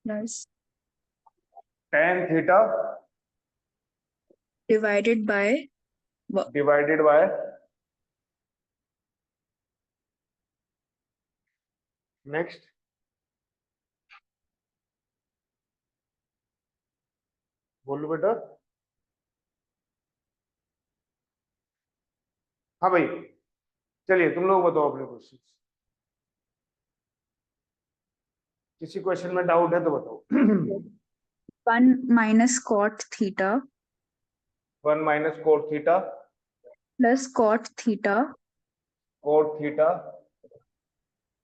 Plus tan theta divided bye next बोलो बेटा। हाँ भाई, चलिए तुम लोग बताओ अपने क्वेश्चन। किसी क्वेश्चन में डाउट है तो बताओ। 1 minus cot theta 1 minus cot theta plus cot theta cot theta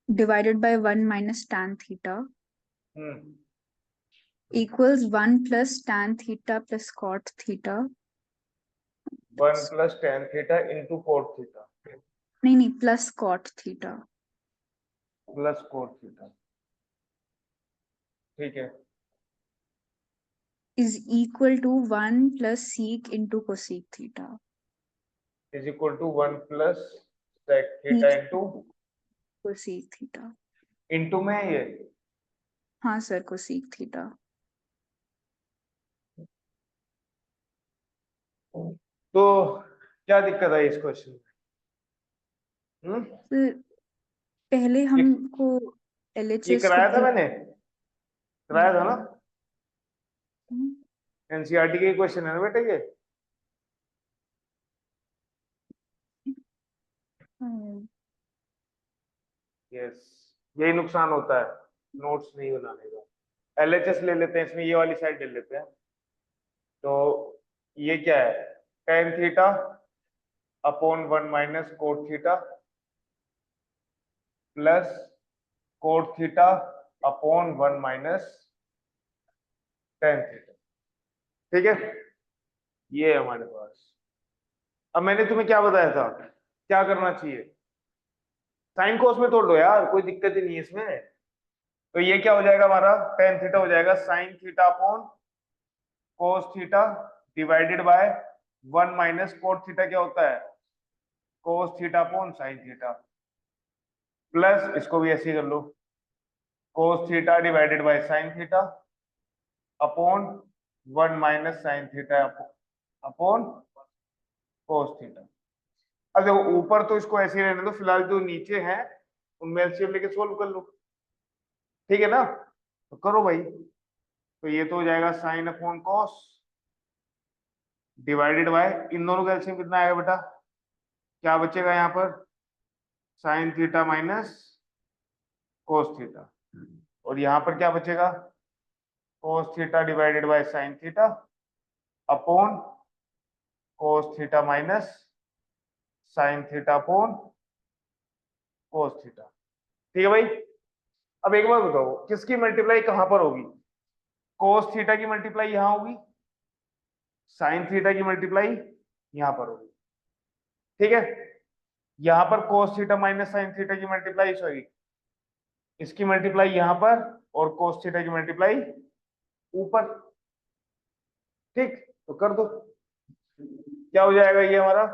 divided by 1 minus tan theta hmm equals 1 plus tan theta plus cot theta. 1 plus tan theta into cot theta नहीं, plus cot theta plus cot theta. ठीक है। Is equal to 1 plus sec into cosec theta. Is equal to 1 plus sec theta sec into cosec theta. Into में ये हाँ sir, कोसीक theta. तो क्या दिक्कत है इस क्वेश्चन में? सर, पहले ये हमको ये एलएचएस कराया था ट्रिपल। मैंने, कराया था ना? हम्म, एनसीईआरटी के क्वेश्चन है ना बेटा ये। यस, यही नुकसान होता है नोट्स नहीं बनाने का। एलएचएस ले लेते हैं, इसमें ये वाली साइड ले लेते हैं। तो ये क्या है, tan theta upon 1 minus cot theta plus cot theta upon 1 minus tan theta. ठीक है, ये है हमारे पास। अब मैंने तुम्हें क्या बताया था, क्या करना चाहिए? साइन कोस में तोड़ लो यार, कोई दिक्कत ही नहीं है इसमें। तो ये क्या हो जाएगा हमारा, tan थीटा हो जाएगा sine theta upon cos theta divided by 1 minus cot theta क्या होता है, cos theta upon sine theta plus इसको भी ऐसे ही कर लो, cos theta divided by sine theta upon 1 minus sine theta upon cos theta. अब देखो ऊपर तो इसको ऐसे ही रहने दो, फिलहाल जो नीचे है उनमें एलसीएम लेके सोल्व कर लो। ठीक है ना, तो करो भाई। तो ये तो हो जाएगा sine upon cos divided by, इन दोनों का एलसीएम कितना आएगा बेटा, क्या बचेगा यहाँ पर, sign theta minus cos theta, और यहाँ पर क्या बचेगा, कोस theta divided by sine theta upon cos theta minus sine theta upon cos theta. ठीक है भाई। अब एक बार बताओ, किसकी मल्टीप्लाई कहां पर होगी, कोस थीटा की मल्टीप्लाई यहां होगी, साइन थीटा की मल्टीप्लाई यहां पर होगी। ठीक है, यहां पर cos theta minus sine theta की मल्टीप्लाई, सॉरी इसकी मल्टीप्लाई यहां पर, और कोस थीटा की मल्टीप्लाई ऊपर। ठीक, तो कर दो, क्या हो जाएगा ये हमारा,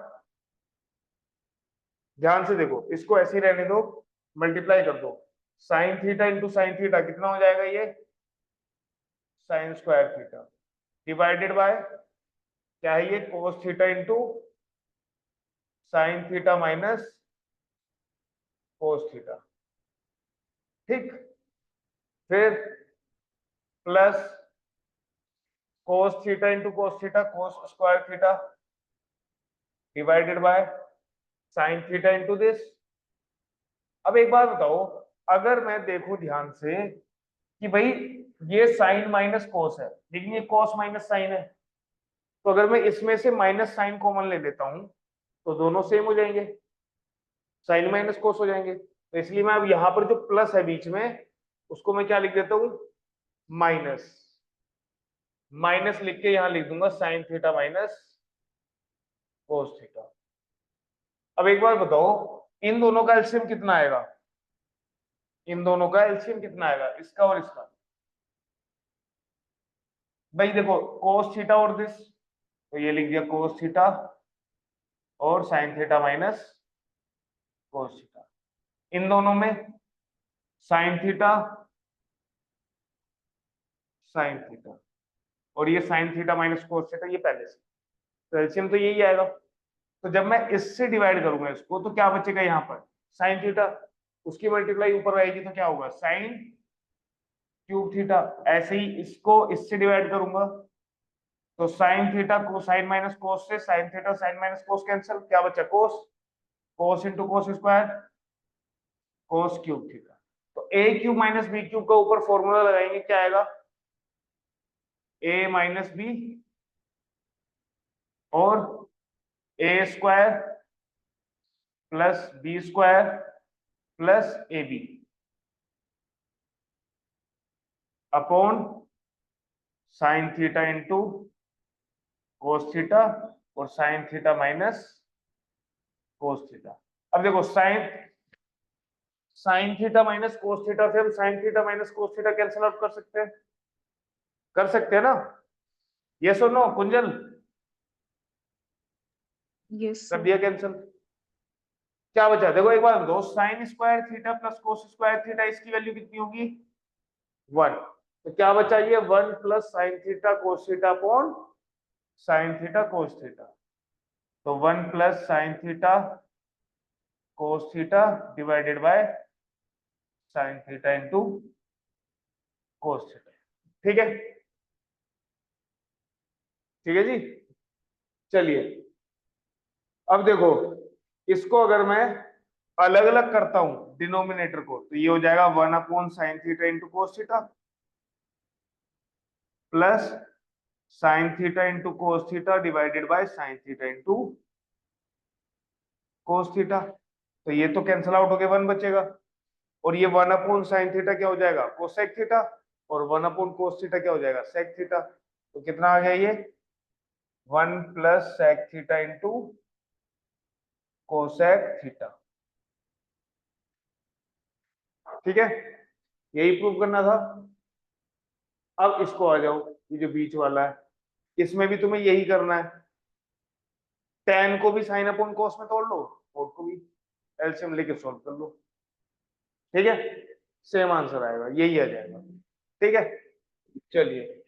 ध्यान से देखो, इसको ऐसे ही रहने दो, मल्टीप्लाई कर दो, sign theta into sine theta कितना हो जाएगा ये, sign square theta divided bye क्या है ये, cos theta into sine theta minus cos theta. ठीक, फिर plus cos theta into cos theta cos square theta divided by sine theta into this. अब एक बात बताओ, अगर मैं देखूं ध्यान से कि भाई ये साइन माइनस कोस है, लेकिन ये कोस माइनस साइन है, तो अगर मैं इसमें से माइनस साइन कॉमन ले लेता हूं तो दोनों सेम हो जाएंगे, साइन माइनस कोस हो जाएंगे। तो इसलिए मैं अब यहां पर जो प्लस है बीच में उसको मैं क्या लिख देता हूं, माइनस, माइनस लिख के यहां लिख दूंगा sign theta minus cos theta. अब एक बार बताओ, इन दोनों का एलसीएम कितना आएगा, इन दोनों का एलसीएम कितना आएगा, इसका और इसका। भाई देखो कोस थीटा और दिस, तो ये लिख दिया कोस थीटा और sine theta minus cos theta, इन दोनों में साइन थीटा साइन थीटा, और ये sine theta minus cos theta, ये पहले से, तो एलसीएम तो यही आएगा। तो जब मैं इससे डिवाइड करूंगा इसको तो क्या बचेगा यहाँ पर, साइन थीटा, उसकी मल्टीप्लाई ऊपर आएगी तो क्या होगा, साइन क्यूब थीटा। ऐसे ही इसको इससे डिवाइड करूंगा तो sine theta cosine minus cos से, sine theta sine minus cos cancel, क्या बचा cos, cos into cos square, cos cube theta. तो A cube minus B cube का ऊपर फॉर्मूला लगाएंगे, क्या आएगा, ए माइनस बी और A square plus B square plus A B upon sine theta into cos theta और sine theta minus cos theta. अब देखो sine sine theta minus cos theta से हम sine theta minus cos theta cancel out कर सकते हैं ना, yes और नो कुंजल, यस कर सर। दिया कैंसिल। क्या बचा, देखो एक बार दो, sine square theta plus cos square theta, इसकी वैल्यू कितनी होगी, 1। तो क्या बचा, ये 1 plus sine theta cos theta upon sine theta cos theta. तो 1 plus sine theta cos theta divided by sine theta into cos theta. ठीक है, ठीक है जी। चलिए अब देखो, इसको अगर मैं अलग अलग करता हूं डिनोमिनेटर को, तो ये हो जाएगा 1 upon sine theta into cos theta plus sign theta into cos theta divided by sine theta into cos theta. तो ये तो कैंसिल आउट हो गया, 1 बचेगा, और ये 1 अपॉन साइन थीटा क्या हो जाएगा, कोसेक थीटा, और 1 अपॉन कोस थीटा क्या हो जाएगा, सेक थीटा। तो कितना आ गया ये, 1 plus sec theta into cosec theta. ठीक है, यही प्रूव करना था। अब इसको आ जाओ, ये जो बीच वाला है इसमें भी तुम्हें यही करना है, टेन को भी साइन अपॉन कोस में तोड़ लो और को भी एलसीएम लेके सॉल्व कर लो। ठीक है, सेम आंसर आएगा, यही आ जाएगा। ठीक है, चलिए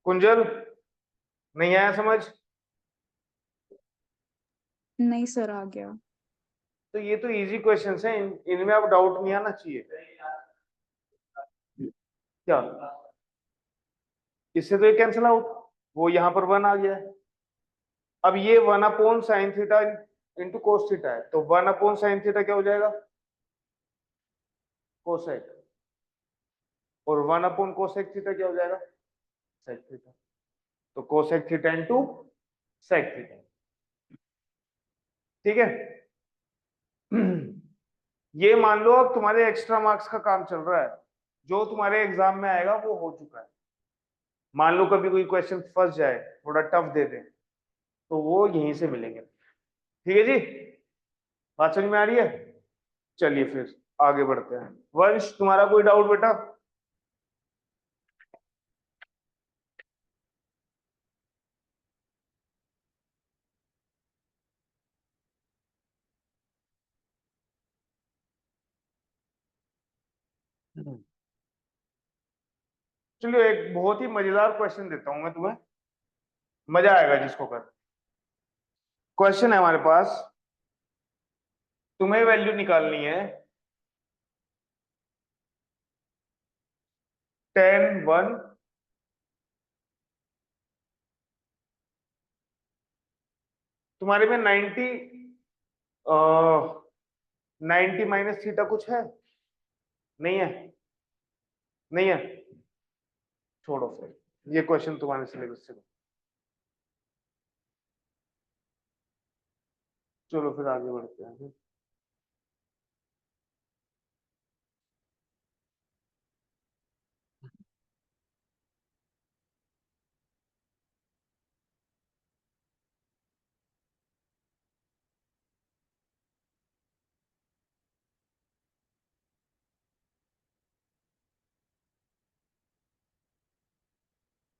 कुंजल, नहीं आया समझ, नहीं सर, आ गया। तो ये तो इजी क्वेश्चंस हैं, इनमें अब डाउट नहीं आना चाहिए। क्या, इससे तो ये कैंसिल आउट, वो यहाँ पर 1 आ गया है। अब ये 1 upon sine theta into cos theta है, तो 1 अपॉन साइन थीटा क्या हो जाएगा, कोसेक, और 1 अपॉन कोसेक थीटा क्या हो जाएगा, सेक थीटा। तो cosec theta into sec theta. ठीक है, ये मान लो अब तुम्हारे एक्स्ट्रा मार्क्स का काम चल रहा है, जो तुम्हारे एग्जाम में आएगा वो हो चुका है। मान लो कभी कोई क्वेश्चन फंस जाए, थोड़ा टफ दे दे, तो वो यहीं से मिलेंगे। ठीक है जी, बात समझ में आ रही है। चलिए फिर आगे बढ़ते हैं। वंश, तुम्हारा कोई डाउट बेटा। चलिए एक बहुत ही मजेदार क्वेश्चन देता हूं मैं तुम्हें, मजा आएगा जिसको कर। क्वेश्चन है हमारे पास, तुम्हें वैल्यू निकालनी है टेन 1 तुम्हारे में 90 90 माइनस थीटा कुछ है, नहीं है, नहीं है, छोड़ो फिर ये क्वेश्चन तुम्हारे सिलेबस से। चलो फिर आगे बढ़ते हैं।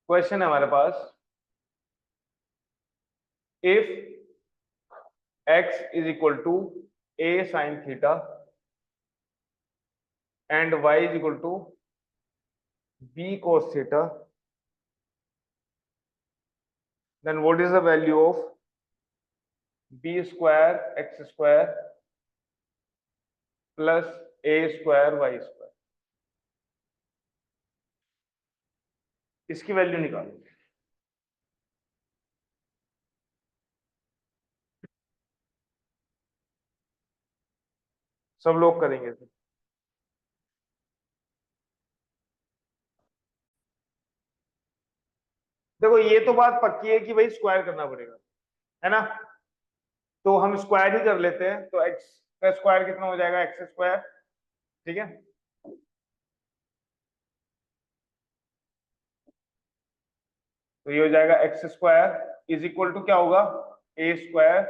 क्वेश्चन है हमारे पास, if x is equal to a sin theta and y is equal to b cos theta, then what is the value of b square x square plus a square y square? इसकी value निकालो। सब लोग करेंगे इसे। देखो ये तो बात पक्की है कि भाई स्क्वायर करना पड़ेगा, है ना? तो हम स्क्वायर ही कर लेते हैं। तो एक्स का स्क्वायर कितना हो जाएगा? X square. ठीक है, तो ये हो जाएगा X square is equal to क्या होगा? A square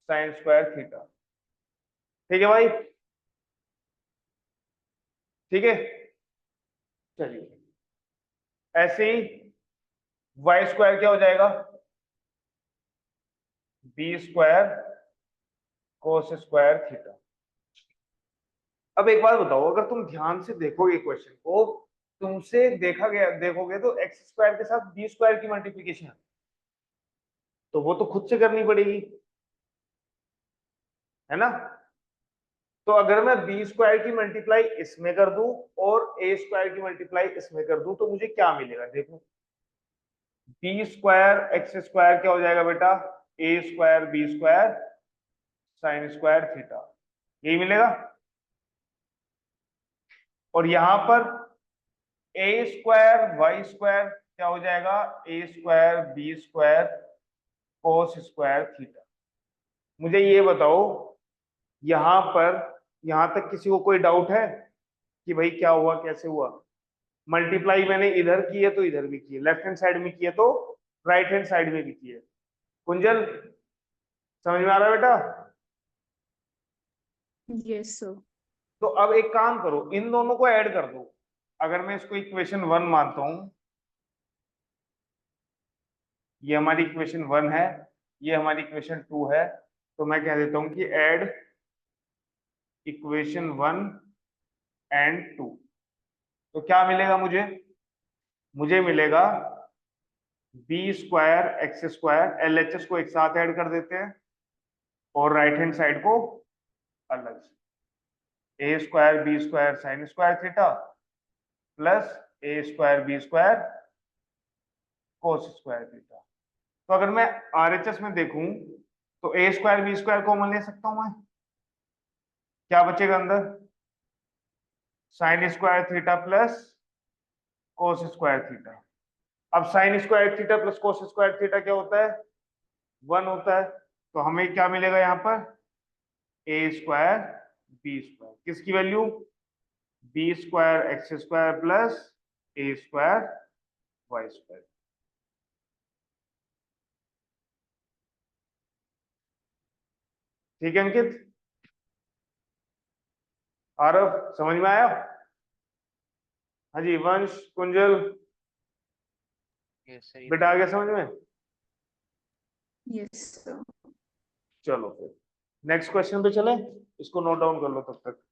sine square theta. ठीक है भाई, ठीक है। चलिए ऐसे ही वाई स्क्वायर क्या हो जाएगा? B square cos square theta. अब एक बात बताओ, अगर तुम ध्यान से देखोगे क्वेश्चन को, तुमसे देखा गया देखोगे तो एक्स स्क्वायर के साथ बी स्क्वायर की मल्टीप्लीकेशन है, तो वो तो खुद से करनी पड़ेगी, है ना? तो अगर मैं बी स्क्वायर की मल्टीप्लाई इसमें कर दूं और ए स्क्वायर की मल्टीप्लाई इसमें कर दूं तो मुझे क्या मिलेगा? देखो, बी स्क्वायर एक्स स्क्वायर क्या हो जाएगा बेटा? A square B square sine square theta, यही मिलेगा। और यहां पर ए स्क्वायर वाई स्क्वायर क्या हो जाएगा? A square B square cos square theta. मुझे ये बताओ, यहां पर यहां तक किसी को कोई डाउट है कि भाई क्या हुआ, कैसे हुआ? मल्टीप्लाई मैंने इधर की है तो इधर भी की है, लेफ्ट हैंड साइड में की है तो राइट हैंड साइड में भी की है। कुंजल समझ में आ रहा है बेटा? Yes, sir. तो अब एक काम करो, इन दोनों को ऐड कर दो। अगर मैं इसको इक्वेशन 1 मानता हूं, ये हमारी इक्वेशन 1 है, ये हमारी इक्वेशन 2 है, तो मैं कह देता हूं कि ऐड इक्वेशन 1 एंड 2। तो क्या मिलेगा मुझे? मुझे मिलेगा B square X square, L H S को एक साथ ऐड कर देते हैं और राइट हैंड साइड को अलग से, A square B square sine square theta plus A square B square cos square theta. तो अगर मैं आरएचएस में देखूं तो A square B square common ले सकता हूं मैं, क्या बचेगा अंदर? Sine square theta plus cos square theta. अब sine square theta plus cos square theta क्या होता है? 1 होता है। तो हमें क्या मिलेगा यहाँ पर? ए स्क्वायर बी स्क्वायर, किसकी value? B square X square plus A square Y square. ठीक है अंकित, आरव समझ में आया? हाँ जी वंश कुंजल, बेटा आ गया समझ में? Yes, sir. चलो फिर नेक्स्ट क्वेश्चन पे चले, इसको नोट डाउन कर लो तब तक।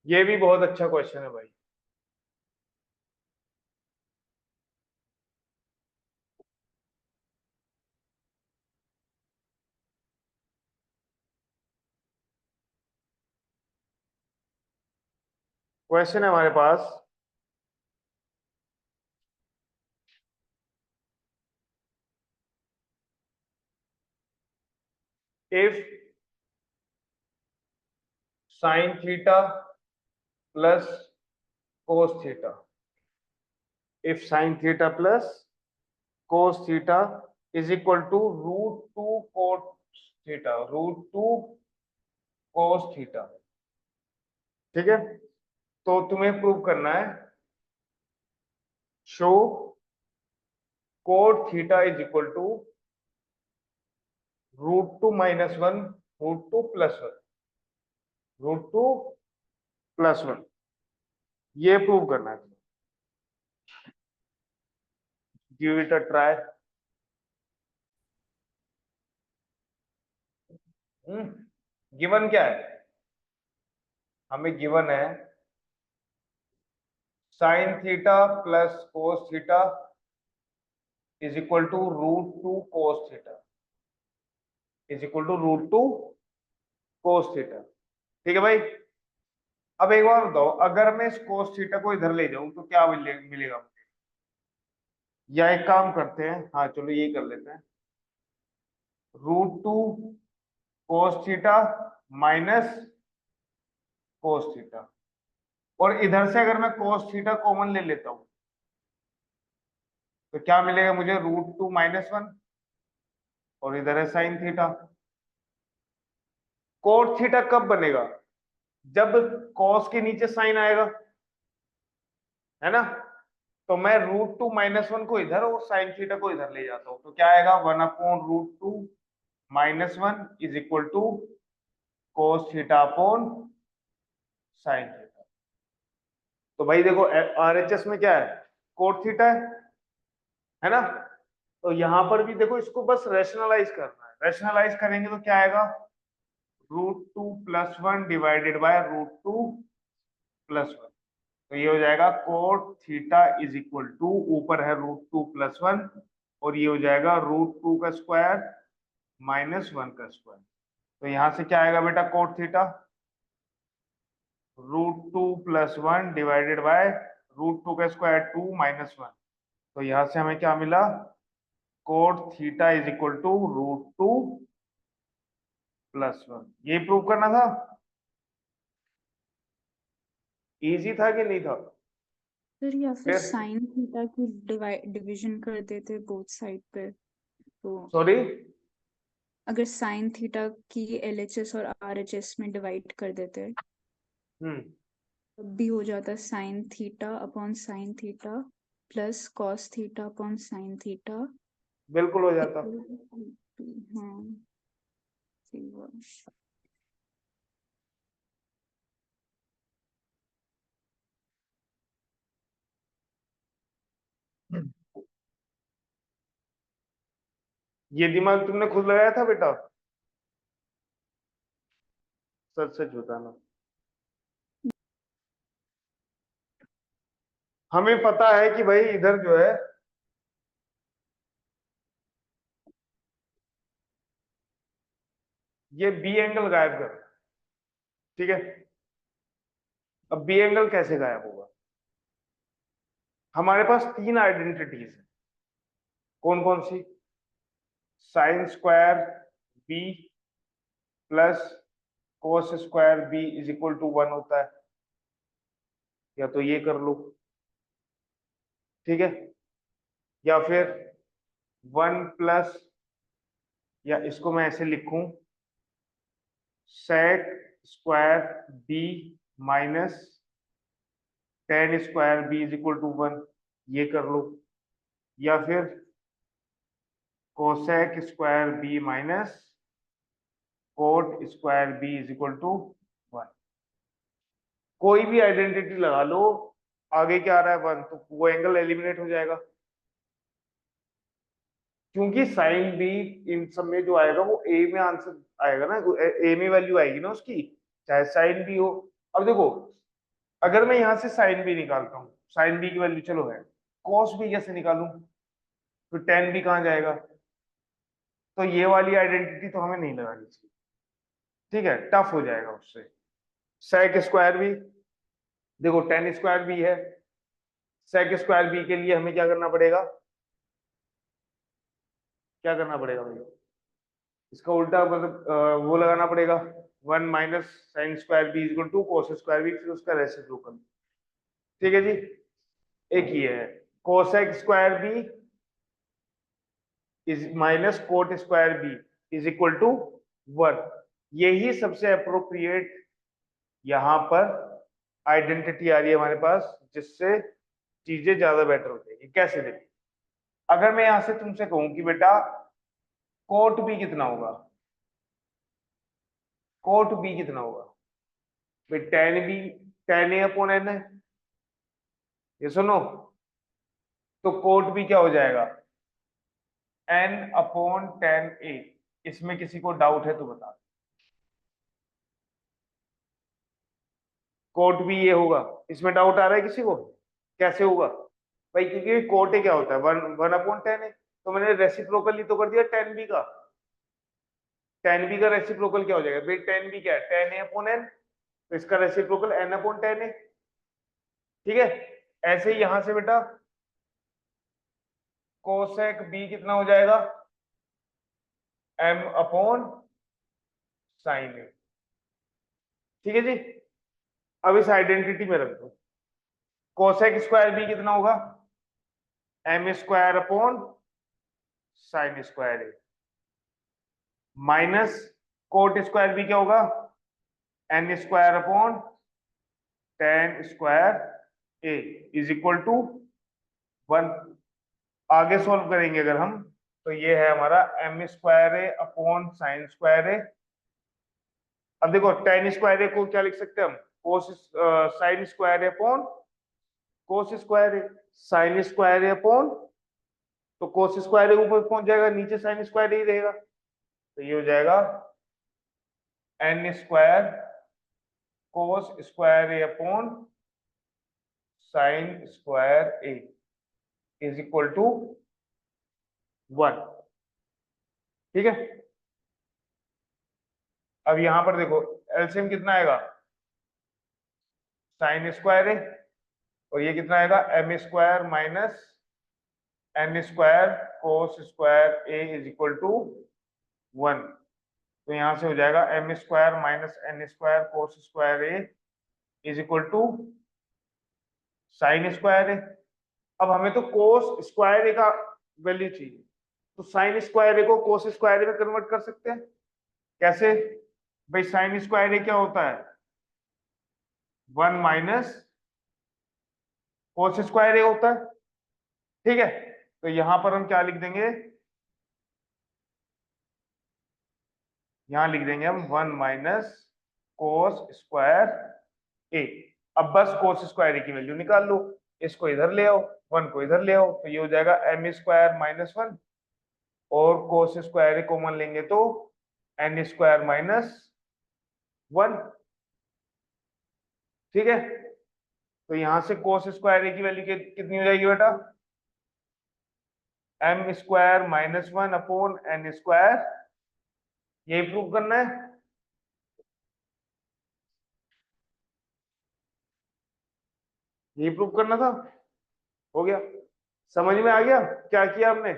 ये भी बहुत अच्छा क्वेश्चन है भाई। क्वेश्चन है हमारे पास, if sine theta plus cos theta, if sine theta plus cos theta is equal to √2 cos theta, √2 cos theta. ठीक है, तो तुम्हें प्रूव करना है show cot theta is equal to √2 - 1 √2 + 1, √2 + 1, ये प्रूव करना है। Give it a try. Given क्या है, हमें गिवन है sine theta plus cos theta is equal to √2 cos theta, is equal to √2 cos theta. ठीक है भाई, अब एक बार बताओ, अगर मैं इस कोस थीटा को इधर ले जाऊं तो क्या मिलेगा मुझे? या एक काम करते हैं, हाँ चलो ये कर लेते हैं, √2 cos theta minus cos theta, और इधर से अगर मैं कोस थीटा कॉमन ले लेता हूं तो क्या मिलेगा मुझे? √2 - 1, और इधर है साइन थीटा। कोट थीटा कब बनेगा? जब कॉस के नीचे साइन आएगा, है ना? तो मैं √2 - 1 को इधर और साइन थीटा को इधर ले जाता हूं, तो क्या आएगा? 1/√2 - 1 is equal to cos theta upon sine theta. तो भाई देखो, RHS में क्या है? कोट थीटा है ना? तो यहां पर भी देखो, इसको बस रैशनलाइज करना है। रैशनलाइज करेंगे तो क्या आएगा? √2 + 1 डिवाइडेड बाय √2 + 1, तो ये हो जाएगा cot theta is equal to, ऊपर है √2 + 1, और ये हो जाएगा √2 का स्क्वायर -1 का स्क्वायर। तो यहां से क्या आएगा बेटा? कोट थीटा √2 + 1 डिवाइडेड बाय √2 का स्क्वायर 2 - 1, तो यहां से हमें क्या मिला? Cot theta is equal to √2 + 1। ये प्रूव करना था। इजी था कि नहीं था? फिर या फिर फिर साइन थीटा की डिवीजन कर देते बोथ साइड पे, तो सॉरी, अगर साइन थीटा की LHS और RHS में डिवाइड कर देते तब भी हो जाता sign theta upon sine theta plus cos theta upon sine theta. बिल्कुल हो जाता। हाँ, ठीक है। ये दिमाग तुमने खुद लगाया था बेटा? सच सच बताना। हमें पता है कि भाई इधर जो है ये बी एंगल गायब कर, ठीक है? अब बी एंगल कैसे गायब होगा? हमारे पास 3 आइडेंटिटीज है। कौन कौन सी? Sine square B plus cos square B is equal to 1 होता है, या तो ये कर लो, ठीक है? या फिर 1 प्लस, या इसको मैं ऐसे लिखूं, sec square B minus tan square B is equal to 1, ये कर लो। या फिर cosec square B minus cot square B is equal to 1। कोई भी आइडेंटिटी लगा लो, आगे क्या आ रहा है? 1, तो वो एंगल एलिमिनेट हो जाएगा, क्योंकि साइन बी इन सब में जो आएगा वो ए में आंसर आएगा ना, ए में वैल्यू आएगी ना उसकी, चाहे साइन बी हो। अब देखो, अगर मैं यहां से साइन बी निकालता हूँ, साइन बी की वैल्यू चलो है, कॉस बी कैसे निकालूं? तो टेन बी कहाँ जाएगा? तो ये वाली आइडेंटिटी तो हमें नहीं लगानी चाहिए, ठीक है? टफ हो जाएगा उससे। सेक स्क्वायर बी, देखो टेन स्क्वायर बी है, सेक स्क्वायर बी के लिए हमें क्या करना पड़ेगा? क्या करना पड़ेगा भाई? इसका उल्टा मतलब वो लगाना पड़ेगा, 1 minus sine square B equal to cos square B, फिर उसका रेसिप्रोकल। ठीक है जी, एक ये है cosec square B is minus cot square B is equal to 1। यही सबसे अप्रोप्रिएट यहाँ पर आइडेंटिटी आ रही है हमारे पास, जिससे चीजें ज्यादा बेटर हो जाएगी। कैसे देखिए, अगर मैं यहां से तुमसे कहूं कि बेटा कोट बी कितना होगा, कोट बी कितना होगा, भाई ten B, ten A upon N है, ये सुनो, तो कोट बी क्या हो जाएगा, एन अपॉन टेन ए। इसमें किसी को डाउट है तो बता। कोट बी ये होगा, इसमें डाउट आ रहा है किसी को, कैसे होगा भाई, क्योंकि कोट ए क्या होता है, वन वन अपॉन टेन है, तो मैंने रेसिप्रोकल ही तो कर दिया टेन बी का। टेन बी का रेसिप्रोकल क्या हो जाएगा भाई, टेन बी क्या है, टेन ए अपॉन एन, तो इसका रेसिप्रोकल एन अपॉन टेन है। ठीक है, ऐसे ही यहां से बेटा कोसेक बी कितना हो जाएगा, एम अपॉन साइन ए। ठीक है जी, अब इस आइडेंटिटी में रख दो, कोसेक स्क्वायर बी कितना होगा, M square upon sine square A, minus cot square B क्या होगा, N square upon tan square A is equal to 1। आगे सोल्व करेंगे अगर हम, तो ये है हमारा M square A upon sine square A. अब देखो टेन स्क्वायर ए को क्या लिख सकते हैं हम, कोस sign square A upon cos square A, sign square A upon, तो कोस स्क्वायर ए ऊपर पहुंच जाएगा, नीचे साइन स्क्वायर ए ही रहेगा, तो ये हो जाएगा N square cos square A upon sine square A is equal to 1। ठीक है, अब यहां पर देखो एलसीएम कितना आएगा, साइन स्क्वायर ए, और ये कितना आएगा, M square minus N square cos square A is equal to 1। तो यहां से हो जाएगा M square minus N square cos square A is equal to sine square A. अब हमें तो कोस स्क्वायर ए का वैल्यू चाहिए, तो साइन स्क्वायर ए को कोस स्क्वायर ए में कन्वर्ट कर सकते हैं। कैसे भाई, साइन स्क्वायर ए क्या होता है, 1 माइनस कोस स्क्वायर ए होता है। ठीक है, तो यहां पर हम क्या लिख देंगे, यहां लिख देंगे हम 1 माइनस कोस स्क्वायर ए। अब बस कोस स्क्वायर ए की वैल्यू निकाल लो, इसको इधर ले आओ, 1 को इधर ले आओ, तो ये हो जाएगा एम स्क्वायर माइनस 1, और कोस स्क्वायर ए कॉमन लेंगे तो एन स्क्वायर माइनस 1। ठीक है, तो यहां से कोस स्क्वायर ए की वैल्यू कितनी हो जाएगी बेटा, M square minus 1 upon N square, यही प्रूव करना है। यही प्रूव करना था, हो गया, समझ में आ गया क्या किया हमने,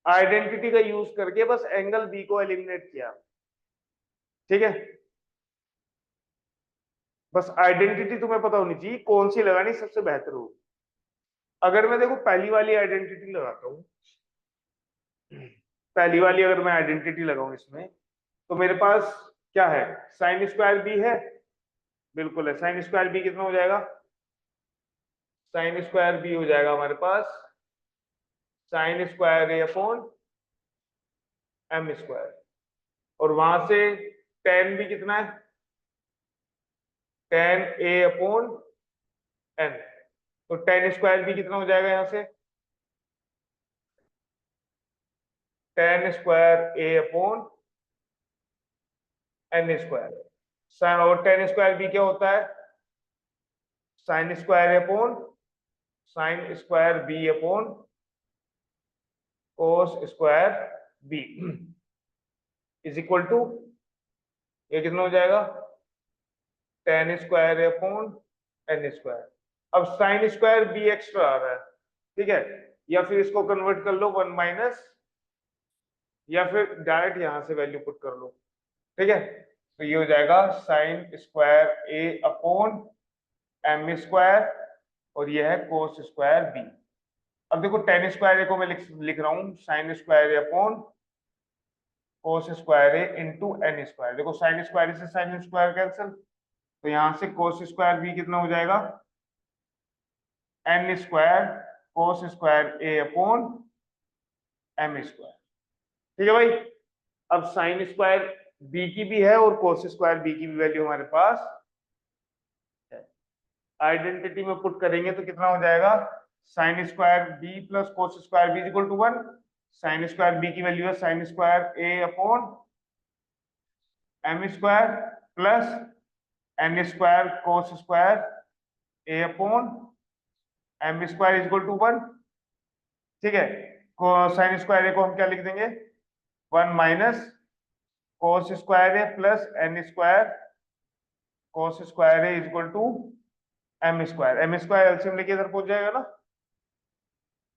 आइडेंटिटी का यूज करके बस एंगल बी को एलिमिनेट किया। ठीक है, बस आइडेंटिटी तुम्हें पता होनी चाहिए कौन सी लगानी सबसे बेहतर होगी। अगर मैं देखो पहली वाली आइडेंटिटी लगाता हूं, पहली वाली अगर मैं आइडेंटिटी लगाऊं इसमें, तो मेरे पास क्या है, साइन स्क्वायर बी है, बिल्कुल है, साइन स्क्वायर बी कितना हो जाएगा, साइन स्क्वायर बी हो जाएगा हमारे पास sine square A upon M square, और वहां से टेन भी कितना है, टेन ए अपॉन एन, तो टेन स्क्वायर बी कितना हो जाएगा, यहां से tan square A upon N square, sine, और टेन स्क्वायर बी क्या होता है, sine square upon sine square B upon cos square B is equal to, ये कितना हो जाएगा, tan square upon N square. अब साइन स्क्वायर बी एक्स्ट्रा आ रहा है, ठीक है, या फिर इसको कन्वर्ट कर लो 1 माइनस या फिर डायरेक्ट यहां से वैल्यू पुट कर लो, ठीक है। तो ये हो जाएगा sine square A upon M square और ये है कोस स्क्वायर बी। अब देखो टेन स्क्वायर ए को मैं लिख रहा हूँ sign square A upon cos square A into N square. देखो साइन स्क्वायर से साइन स्क्वायर कैंसिल, तो यहां से कोस स्क्वायर बी कितना हो जाएगा N square cos square A upon M square, ठीक है भाई। अब साइन स्क्वायर बी की भी है और कोस स्क्वायर बी की भी वैल्यू हमारे पास है। आइडेंटिटी में पुट करेंगे तो कितना हो जाएगा sine square B plus cos square B equal to 1। Sine square B की वैल्यू है sine square A upon M square plus N square cos square A upon M square equal to 1, ठीक है। Sine square ए को हम क्या लिख देंगे 1 minus cos square A plus N square cos square A equal to M square. M square LCM लेके इधर पहुंच जाएगा ना,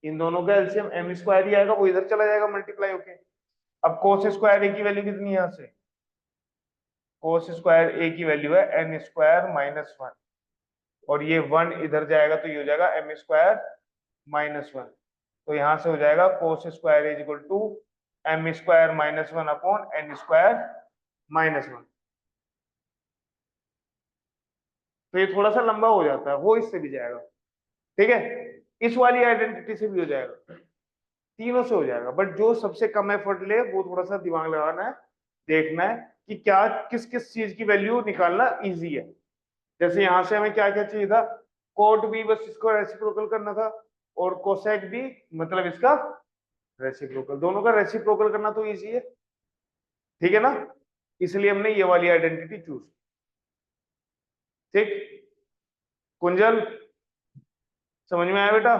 इन दोनों का एलसीएम एम स्क्वायर ही आएगा, वो इधर चला जाएगा मल्टीप्लाई होके। अब कोस स्क्वायर ए की वैल्यू कितनी है यहाँ से, कोस स्क्वायर ए की वैल्यू है एन स्क्वायर माइनस 1 और ये 1 इधर जाएगा तो ये हो जाएगा एम स्क्वायर माइनस 1। तो यहां से हो जाएगा cos square is equal to M square minus 1 upon N square minus 1। तो ये थोड़ा सा लंबा हो जाता है, वो इससे भी जाएगा, ठीक है। इस वाली आइडेंटिटी से भी हो जाएगा, तीनों से हो जाएगा, बट जो सबसे कम एफर्ट ले वो थोड़ा सा दिमाग लगाना है, देखना है कि क्या किस किस चीज की वैल्यू निकालना इजी है। जैसे यहां से हमें क्या क्या चाहिए था, कोट भी बस इसको रेसिप्रोकल करना था और कोसेक भी मतलब इसका रेसिप्रोकल, दोनों का रेसिप्रोकल करना तो इजी है, ठीक है ना। इसलिए हमने ये वाली आइडेंटिटी चूज, ठीक। कुंजल समझ में आया बेटा?